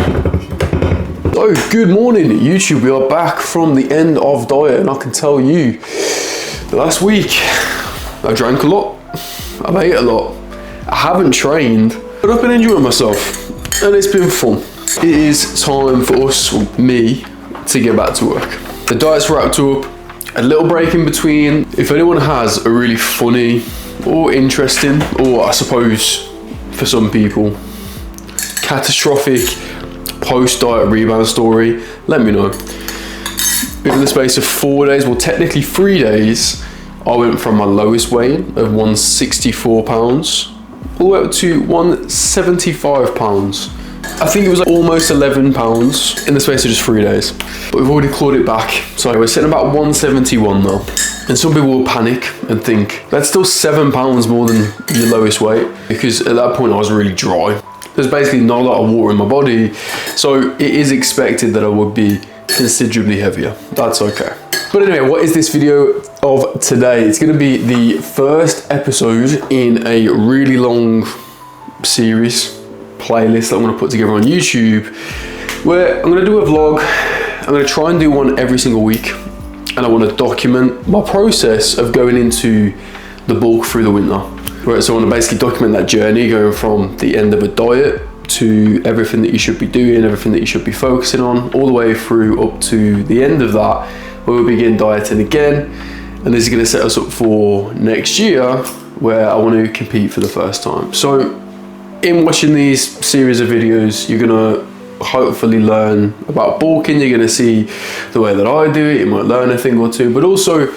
So, good morning YouTube, we are back from the end of diet, and I can tell you, last week I drank a lot, I've ate a lot, I haven't trained, but I've been enjoying myself, and it's been fun. It is time for us, or me, to get back to work. The diet's wrapped up, a little break in between. If anyone has a really funny or interesting, or I suppose for some people, catastrophic post-diet rebound story, let me know. Within the space of 4 days, well technically 3 days, I went from my lowest weight of 164 pounds all the way up to 175 pounds. I think it was like almost 11 pounds in the space of just 3 days. But we've already clawed it back. So we're sitting about 171 now. And some people will panic and think, that's still 7 pounds more than your lowest weight. Because at that point I was really dry. There's basically not a lot of water in my body. So it is expected that I would be considerably heavier. That's okay. But anyway, what is this video of today? It's gonna be the first episode in a really long series, playlist that I'm gonna put together on YouTube, where I'm gonna do a vlog. I'm gonna try and do one every single week. And I wanna document my process of going into the bulk through the winter. Right, so I want to basically document that journey going from the end of a diet to everything that you should be doing, everything that you should be focusing on, all the way through up to the end of that, where we'll begin dieting again. And this is going to set us up for next year, where I want to compete for the first time. So in watching these series of videos, you're going to hopefully learn about bulking. You're going to see the way that I do it. You might learn a thing or two, but also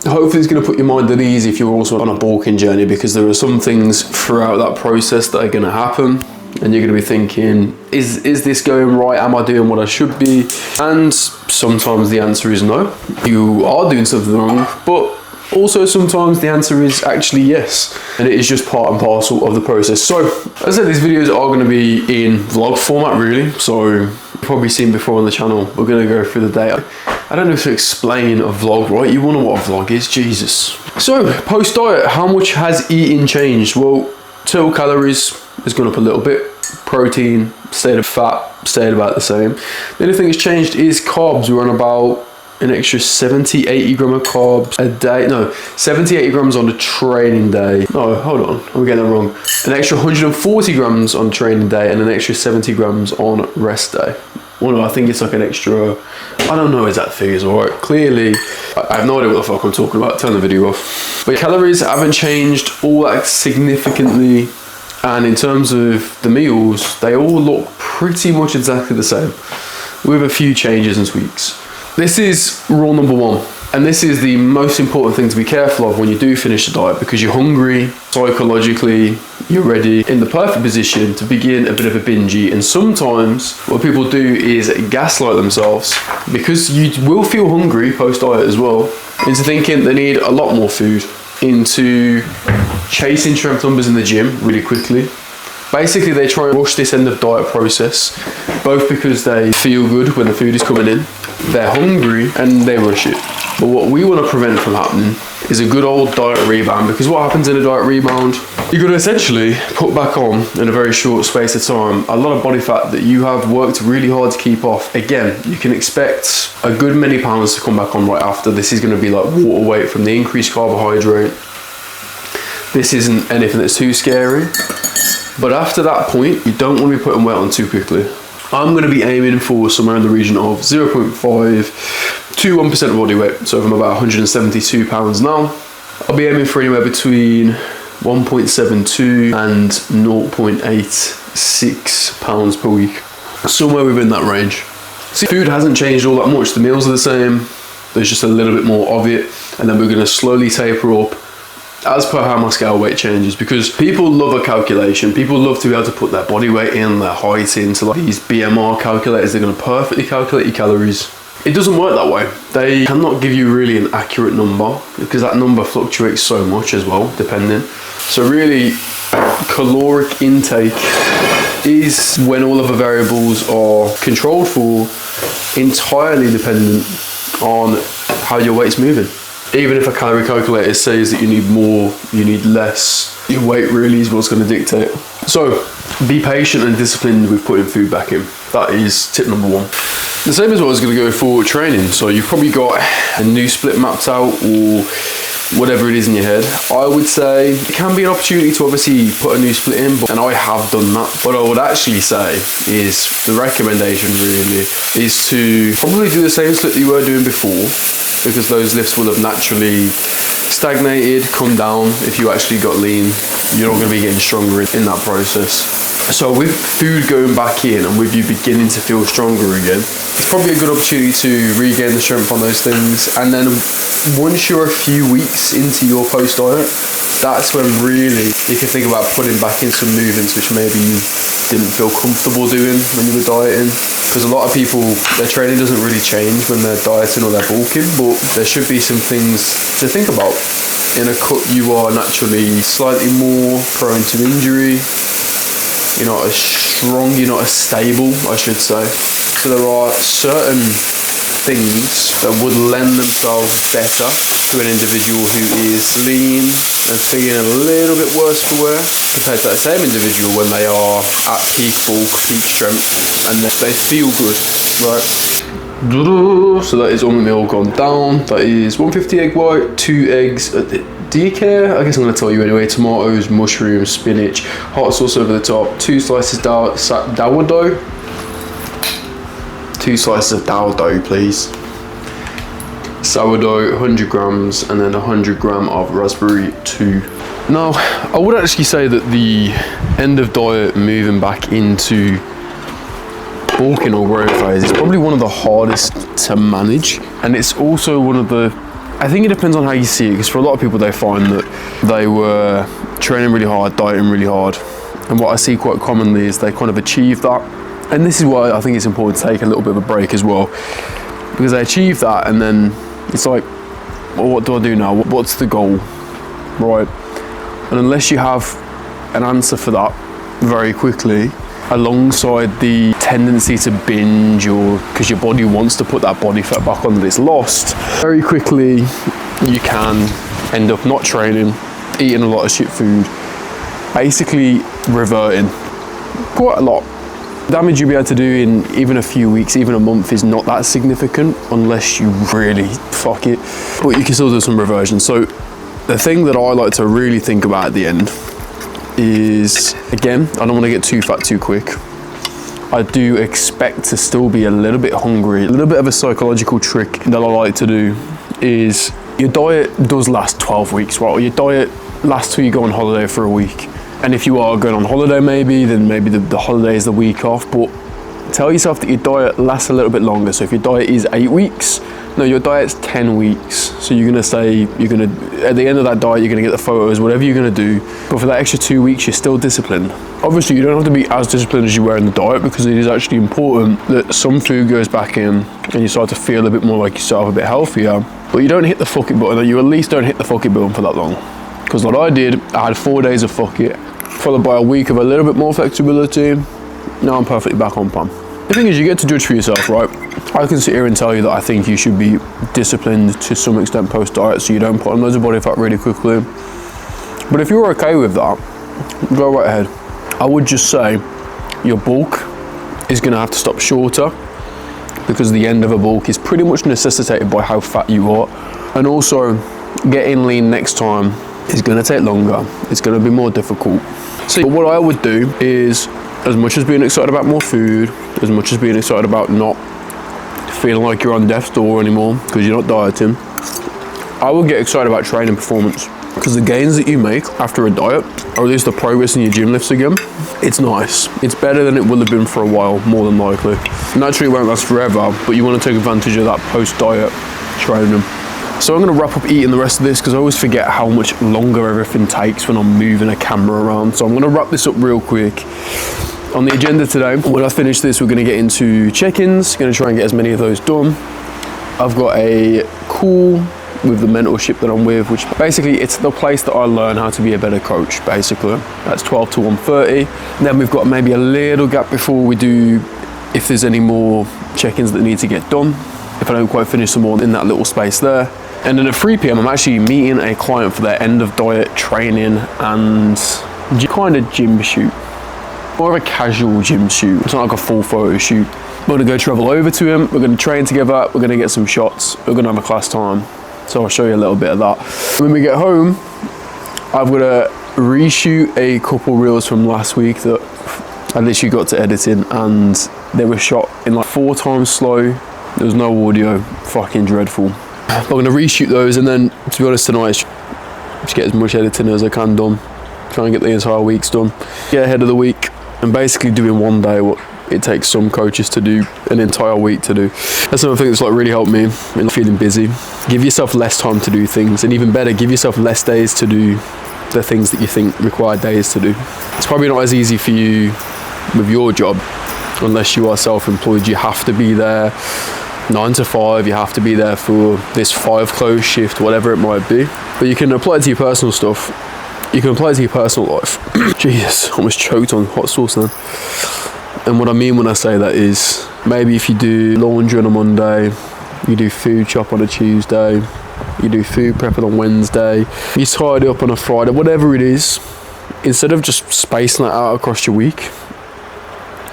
hopefully it's going to put your mind at ease if you're also on a bulking journey, because there are some things throughout that process that are going to happen and you're going to be thinking, is this going right? Am I doing what I should be? And sometimes the answer is no, you are doing something wrong, but also sometimes the answer is actually yes, and it is just part and parcel of the process. So as I said, these videos are going to be in vlog format really, so you've probably seen before on the channel. We're going to go through the day. I don't know if to explain a vlog, right? You wanna know what a vlog is, Jesus. So, post-diet, how much has eating changed? Well, total calories has gone up a little bit. Protein, stayed, fat, stayed about the same. The only thing that's changed is carbs. We're on about an extra 70, 80 gram of carbs a day. No, 70, 80 grams on a training day. No, hold on, I'm getting that wrong. An extra 140 grams on training day and an extra 70 grams on rest day. Well, no, I think it's like an extra, I don't know exact figures, alright? Clearly, I have no idea what the fuck I'm talking about, turn the video off. But calories haven't changed all that significantly, and in terms of the meals, they all look pretty much exactly the same, with a few changes and tweaks. This is rule number one, and this is the most important thing to be careful of when you do finish a diet, because you're hungry, psychologically, you're ready, in the perfect position to begin a bit of a binge eat. And sometimes what people do is gaslight themselves, because you will feel hungry post-diet as well, into thinking they need a lot more food, into chasing strength numbers in the gym really quickly. Basically, they try and rush this end of diet process, both because they feel good when the food is coming in, they're hungry, and they rush it. But what we want to prevent from happening is a good old diet rebound, because what happens in a diet rebound, you're going to essentially put back on, in a very short space of time, a lot of body fat that you have worked really hard to keep off. Again, you can expect a good many pounds to come back on right after. This is going to be like water weight from the increased carbohydrate. This isn't anything that's too scary. But after that point, you don't want to be putting weight on too quickly. I'm going to be aiming for somewhere in the region of 0.5 to 1% of body weight. So if I'm about 172 pounds now, I'll be aiming for anywhere between 1.72 and 0.86 pounds per week. Somewhere within that range. See, food hasn't changed all that much. The meals are the same. There's just a little bit more of it. And then we're going to slowly taper up as per how my scale weight changes, because people love a calculation. People love to be able to put their body weight in, their height into like these BMR calculators. They're going to perfectly calculate your calories. It doesn't work that way. They cannot give you really an accurate number, because that number fluctuates so much as well, depending. So really, caloric intake is, when all of the variables are controlled for, entirely dependent on how your weight's moving. Even if a calorie calculator says that you need more, you need less, Your weight really is what's going to dictate. So be patient and disciplined with putting food back in. That is tip number one. The same as what I was going to go for training. So you've probably got a new split mapped out or whatever it is in your head. I would say it can be an opportunity to obviously put a new split in, and I have done that. What I would actually say is the recommendation really is to probably do the same split that you were doing before, because those lifts will have naturally stagnated, come down. If you actually got lean, you're not going to be getting stronger in that process. So with food going back in and with you beginning to feel stronger again, it's probably a good opportunity to regain the strength on those things. And then once you're a few weeks into your post-diet, that's when really you can think about putting back in some movements which maybe you didn't feel comfortable doing when you were dieting. Because a lot of people, their training doesn't really change when they're dieting or they're bulking, but there should be some things to think about. In a cut, you are naturally slightly more prone to injury. You're not as strong, you're not as stable, I should say. So there are certain things that would lend themselves better to an individual who is lean and feeling a little bit worse for wear compared to that same individual when they are at peak bulk, peak strength, and they feel good, right? So that is on the meal gone down. That is 150 egg white, 2 eggs. Do you care? I guess I'm going to tell you anyway. Tomatoes, mushrooms, spinach, hot sauce over the top, 2 slices sourdough. 2 slices of sourdough, please. Sourdough, 100 grams, and then 100 gram of raspberry too. Now, I would actually say that the end of diet moving back into bulking or growth phase is probably one of the hardest to manage, and it's also one of the, I think it depends on how you see it, because for a lot of people they find that they were training really hard, dieting really hard, and what I see quite commonly is they kind of achieve that, and this is why I think it's important to take a little bit of a break as well, because they achieve that and then it's like, well, what do I do now? What's the goal, right? And unless you have an answer for that very quickly, alongside the tendency to binge, or because your body wants to put that body fat back on that it's lost, very quickly you can end up not training, eating a lot of shit food, basically reverting quite a lot. Damage you'll be able to do in even a few weeks, even a month, is not that significant unless you really fuck it, but you can still do some reversion. So the thing that I like to really think about at the end is, again, I don't want to get too fat too quick. I do expect to still be a little bit hungry. A little bit of a psychological trick that I like to do is, your diet does last 12 weeks, right? Or your diet lasts till you go on holiday for a week. And if you are going on holiday then maybe the holiday is the week off, but tell yourself that your diet lasts a little bit longer. So if your diet is 8 weeks, no, your diet's 10 weeks. So you're gonna say, at the end of that diet, you're gonna get the photos, whatever you're gonna do. But for that extra 2 weeks, you're still disciplined. Obviously, you don't have to be as disciplined as you were in the diet, because it is actually important that some food goes back in and you start to feel a bit more like yourself, a bit healthier. But you don't hit the fuck it button, or you at least don't hit the fuck it button for that long. Because what I did, I had 4 days of fuck it, followed by a week of a little bit more flexibility. Now I'm perfectly back on plan. The thing is, you get to judge for yourself, right? I can sit here and tell you that I think you should be disciplined to some extent post-diet, so you don't put on loads of body fat really quickly. But if you're okay with that, go right ahead. I would just say your bulk is gonna have to stop shorter, because the end of a bulk is pretty much necessitated by how fat you are. And also, getting lean next time is gonna take longer. It's gonna be more difficult. So what I would do is, as much as being excited about more food, as much as being excited about not feeling like you're on death's door anymore because you're not dieting, I would get excited about training performance, because the gains that you make after a diet, or at least the progress in your gym lifts again, it's nice. It's better than it will have been for a while, more than likely. Naturally, it won't last forever, but you want to take advantage of that post-diet training. So I'm going to wrap up eating the rest of this, because I always forget how much longer everything takes when I'm moving a camera around. So I'm going to wrap this up real quick. On the agenda today, when I finish this, we're going to get into check-ins. Going to try and get as many of those done. I've got a call with the mentorship that I'm with, which basically it's the place that I learn how to be a better coach, basically. That's 12 to 1:30. Then we've got maybe a little gap before we do, if there's any more check-ins that need to get done. If I don't quite finish them all in that little space there. And then at 3 p.m. I'm actually meeting a client for their end of diet training and kind of gym shoot. More of a casual gym shoot. It's not like a full photo shoot. We're gonna go travel over to him. We're gonna train together. We're gonna get some shots. We're gonna have a class time. So I'll show you a little bit of that. When we get home, I've got to reshoot a couple reels from last week that I literally got to editing, and they were shot in like 4 times slow. There was no audio. Fucking dreadful. I'm gonna reshoot those, and then, to be honest, tonight, just get as much editing as I can done. Try and get the entire week's done. Get ahead of the week, and basically doing one day what it takes some coaches to do an entire week to do. That's another thing that's like really helped me in feeling busy. Give yourself less time to do things, and even better, give yourself less days to do the things that you think require days to do. It's probably not as easy for you with your job, unless you are self-employed. You have to be there 9 to 5, you have to be there for this 5 close shift, whatever it might be. But you can apply it to your personal stuff. You can apply it to your personal life. Jesus, almost choked on hot sauce then. And what I mean when I say that is, maybe if you do laundry on a Monday, you do food shop on a Tuesday, you do food prepping on Wednesday, you tidy up on a Friday, whatever it is, instead of just spacing that out across your week,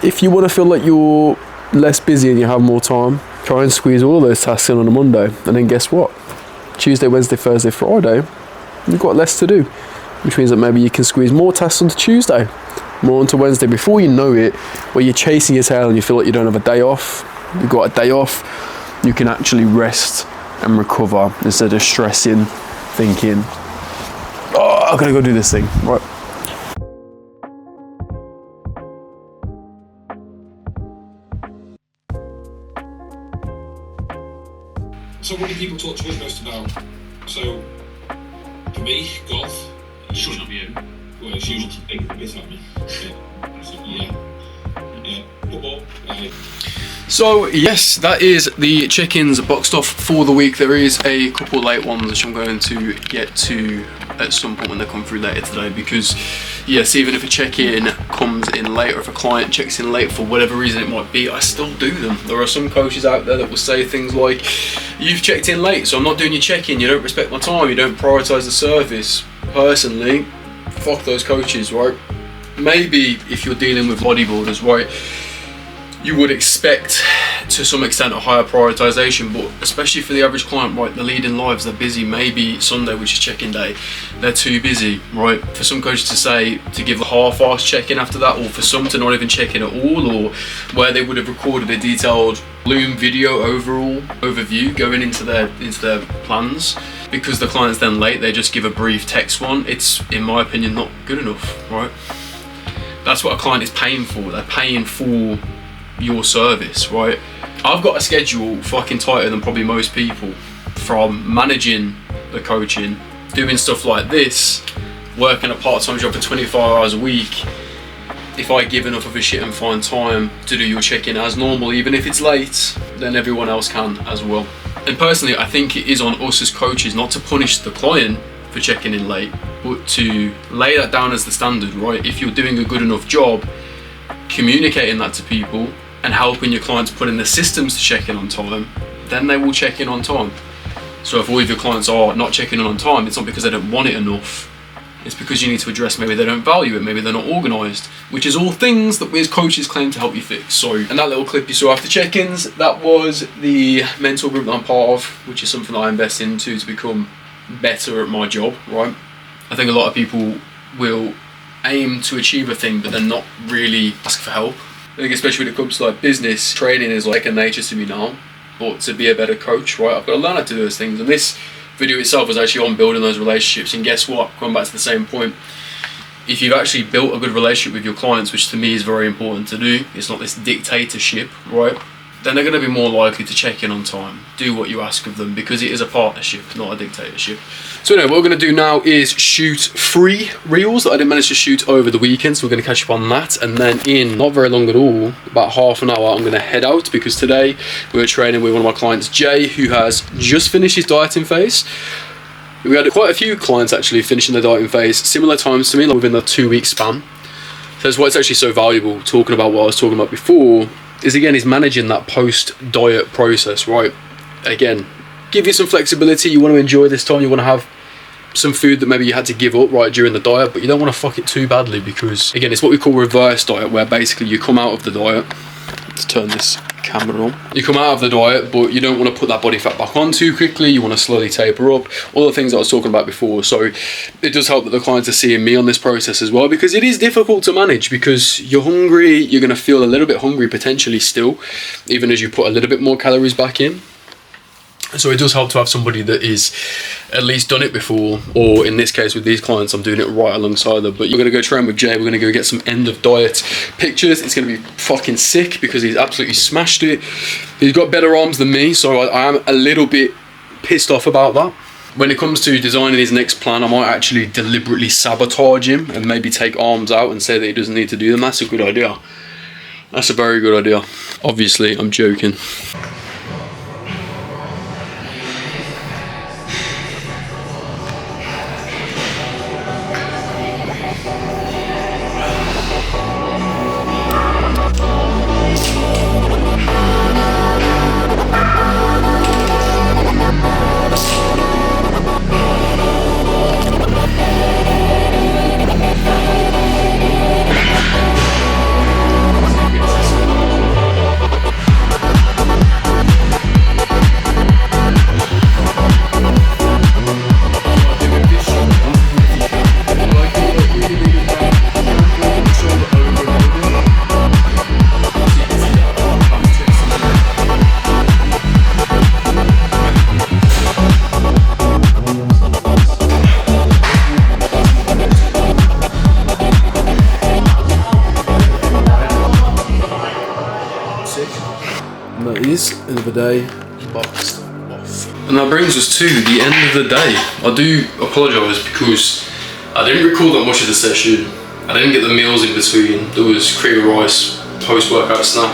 if you want to feel like you're less busy and you have more time, try and squeeze all those tasks in on a Monday. And then guess what? Tuesday, Wednesday, Thursday, Friday, you've got less to do, which means that maybe you can squeeze more tasks onto Tuesday, more onto Wednesday. Before you know it, where you're chasing your tail and you feel like you don't have a day off, you've got a day off, you can actually rest and recover instead of stressing, thinking, oh, I've got to go do this thing, right? So what do people talk to us most about? So, for me, golf. Shut up, you. Well, it's usually taking the piss at me. Yeah. Football. So yes, that is the check-ins boxed off for the week. There is a couple late ones which I'm going to get to at some point when they come through later today, because yes, even if a check-in comes in late, or if a client checks in late for whatever reason it might be, I still do them. There are some coaches out there that will say things like, you've checked in late, so I'm not doing your check-in, you don't respect my time, you don't prioritise the service. Personally, fuck those coaches, right? Maybe if you're dealing with bodybuilders, right, you would expect to some extent a higher prioritization, but especially for the average client, right, they're leading lives, they're busy. Maybe Sunday, which is check-in day, they're too busy, right? For some coaches to say, to give a half-assed check-in after that, or for some to not even check in at all, or where they would have recorded a detailed Loom video overview going into their plans. Because the client's then late, they just give a brief text one. It's, in my opinion, not good enough, right? That's what a client is paying for. They're paying for your service, right? I've got a schedule fucking tighter than probably most people, from managing the coaching, doing stuff like this, working a part-time job for 24 hours a week. If I give enough of a shit and find time to do your check-in as normal, even if it's late, then everyone else can as well. And personally, I think it is on us as coaches not to punish the client for checking in late, but to lay that down as the standard, right? If you're doing a good enough job communicating that to people and helping your clients put in the systems to check in on time, then they will check in on time. So if all of your clients are not checking in on time, it's not because they don't want it enough. It's because you need to address maybe they don't value it, maybe they're not organised, which is all things that we as coaches claim to help you fix. So, and that little clip you saw after check-ins, that was the mentor group that I'm part of, which is something that I invest into to become better at my job, right? I think a lot of people will aim to achieve a thing, but then not really ask for help. I think especially when it comes to like business, training is like a nature to me now, but to be a better coach, right, I've got to learn how to do those things. And this video itself was actually on building those relationships. And guess what, going back to the same point, if you've actually built a good relationship with your clients, which to me is very important to do, it's not this dictatorship, right, then they're going to be more likely to check in on time, do what you ask of them, because it is a partnership, not a dictatorship. So anyway, what we're going to do now is shoot 3 reels that I didn't manage to shoot over the weekend, so we're going to catch up on that, and then in not very long at all, about half an hour, I'm going to head out, because today we're training with one of my clients, Jay, who has just finished his dieting phase. We had quite a few clients actually finishing their dieting phase similar times to me, like within the 2-week span. So that's why it's actually so valuable, talking about what I was talking about before, is again, is managing that post-diet process, right? Again, give you some flexibility. You want to enjoy this time. You want to have some food that maybe you had to give up right during the diet, but you don't want to fuck it too badly, because again, it's what we call reverse diet, where basically you come out of the diet. Let's turn this camera on. You come out of the diet, but you don't want to put that body fat back on too quickly. You want to slowly taper up, all the things that I was talking about before. So it does help that the clients are seeing me on this process as well, because it is difficult to manage, because you're hungry, you're going to feel a little bit hungry potentially still, even as you put a little bit more calories back in. So it does help to have somebody that is at least done it before, or in this case with these clients, I'm doing it right alongside them. But you're going to go train with Jay. We're going to go get some end of diet pictures. It's going to be fucking sick, because he's absolutely smashed it. He's got better arms than me, so I am a little bit pissed off about that. When it comes to designing his next plan, I might actually deliberately sabotage him and maybe take arms out and say that he doesn't need to do them. That's a good idea. That's a very good idea. Obviously, I'm joking. And that is, end of the day, boxed off. And that brings us to the end of the day. I do apologise because I didn't record that much of the session. I didn't get the meals in between. There was cream of rice, post-workout snack.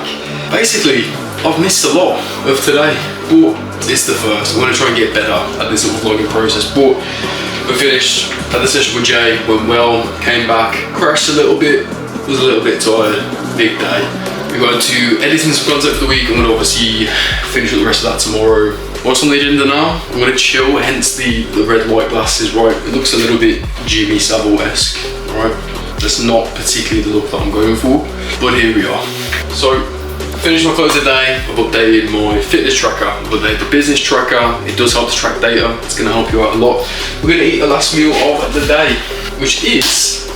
Basically, I've missed a lot of today, but it's the first. I'm going to try and get better at this little vlogging process. But we finished, had the session with Jay, went well, came back, crashed a little bit, was a little bit tired, big day. We're going to editing some content for the week. I'm going to obviously finish up the rest of that tomorrow. What's on the agenda now? I'm going to chill, hence the red light glasses, right? It looks a little bit Jimmy Savile-esque, right? That's not particularly the look that I'm going for, but here we are. So, finished my clothes today. I've updated my fitness tracker, I've updated the business tracker. It does help to track data. It's going to help you out a lot. We're going to eat the last meal of the day, which is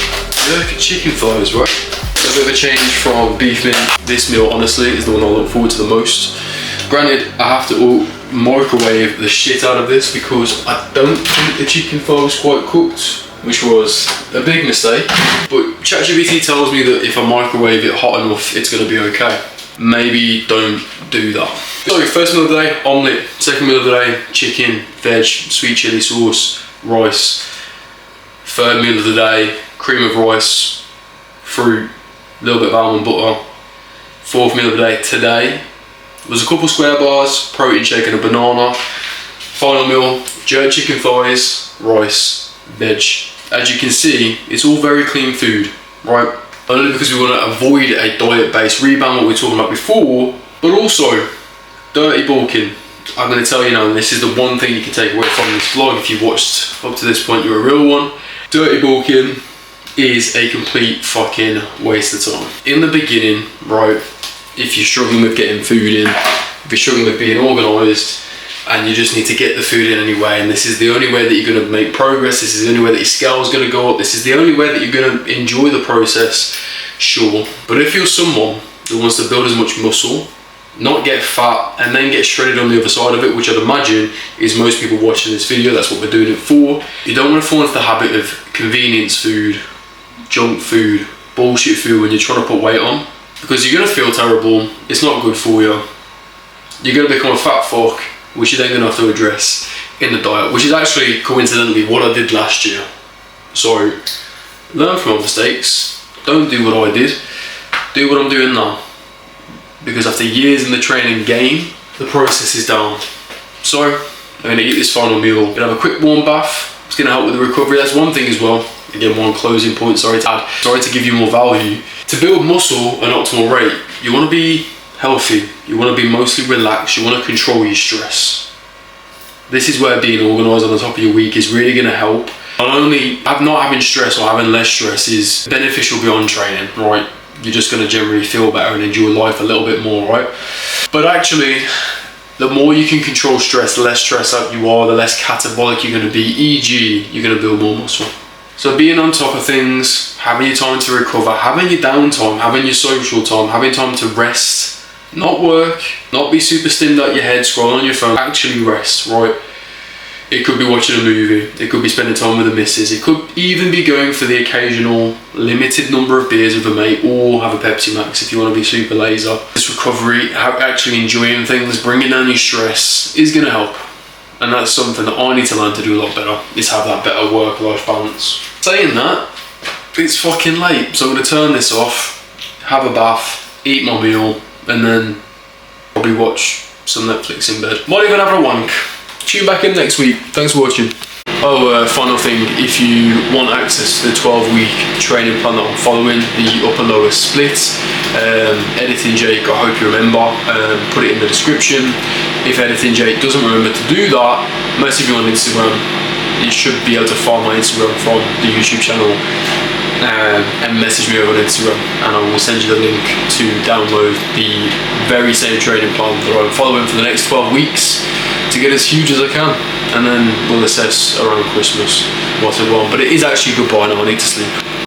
jerky chicken thighs, right? A bit of a change from beef mince. This meal, honestly, is the one I look forward to the most. Granted, I have to microwave the shit out of this because I don't think the chicken thigh was quite cooked, which was a big mistake. But ChatGPT tells me that if I microwave it hot enough, it's going to be okay. Maybe don't do that. So, first meal of the day, omelette. Second meal of the day, chicken, veg, sweet chili sauce, rice. Third meal of the day, cream of rice, fruit, a little bit of almond butter. Fourth meal of the day today was a couple square bars, protein shake and a banana. Final meal, jerk chicken thighs, rice, veg. As you can see, it's all very clean food, right? Only because we want to avoid a diet-based rebound, what we were talking about before, but also dirty bulking. I'm going to tell you now, and this is the one thing you can take away from this vlog if you've watched up to this point, you're a real one. Dirty bulking is a complete fucking waste of time. In the beginning, right, if you're struggling with getting food in, if you're struggling with being organised, and you just need to get the food in anyway, and this is the only way that you're going to make progress, this is the only way that your scale is going to go up, this is the only way that you're going to enjoy the process, sure. But if you're someone that wants to build as much muscle, not get fat, and then get shredded on the other side of it, which I'd imagine is most people watching this video, that's what we're doing it for. You don't want to fall into the habit of convenience food, junk food, bullshit food when you're trying to put weight on, because you're going to feel terrible, it's not good for you, you're going to become a fat fuck, which you're then going to have to address in the diet, which is actually coincidentally what I did last year. So learn from my mistakes, don't do what I did, do what I'm doing now, because after years in the training game, the process is down. So I'm going to eat this final meal, I'm going to have a quick warm bath, it's going to help with the recovery. That's one thing as well. Again, one closing point, sorry to give you more value. To build muscle at an optimal rate, you want to be healthy, you want to be mostly relaxed, you want to control your stress. This is where being organised on the top of your week is really going to help. Not only not having stress or having less stress is beneficial beyond training, right? You're just going to generally feel better and enjoy life a little bit more, right? But actually, the more you can control stress, the less stressed out you are, the less catabolic you're going to be, e.g. you're going to build more muscle. So being on top of things, having your time to recover, having your downtime, having your social time, having time to rest, not work, not be super stimmed out your head, scrolling on your phone, actually rest, right? It could be watching a movie, it could be spending time with the missus, it could even be going for the occasional limited number of beers with a mate, or have a Pepsi Max if you want to be super laser. This recovery, actually enjoying things, bringing down your stress is going to help. And that's something that I need to learn to do a lot better, is have that better work-life balance. Saying that, it's fucking late, so I'm going to turn this off, have a bath, eat my meal, and then probably watch some Netflix in bed. Might even have a wank. Tune back in next week. Thanks for watching. Oh, final thing, if you want access to the 12-week training plan that I'm following, the upper-lower split, Editing Jake, I hope you remember, put it in the description. If Editing Jake doesn't remember to do that, message me on Instagram. You should be able to find my Instagram from the YouTube channel, and message me over on Instagram, and I will send you the link to download the very same training plan that I'm following for the next 12 weeks to get as huge as I can, and then we'll assess around Christmas what I want. But it is actually goodbye now, I need to sleep.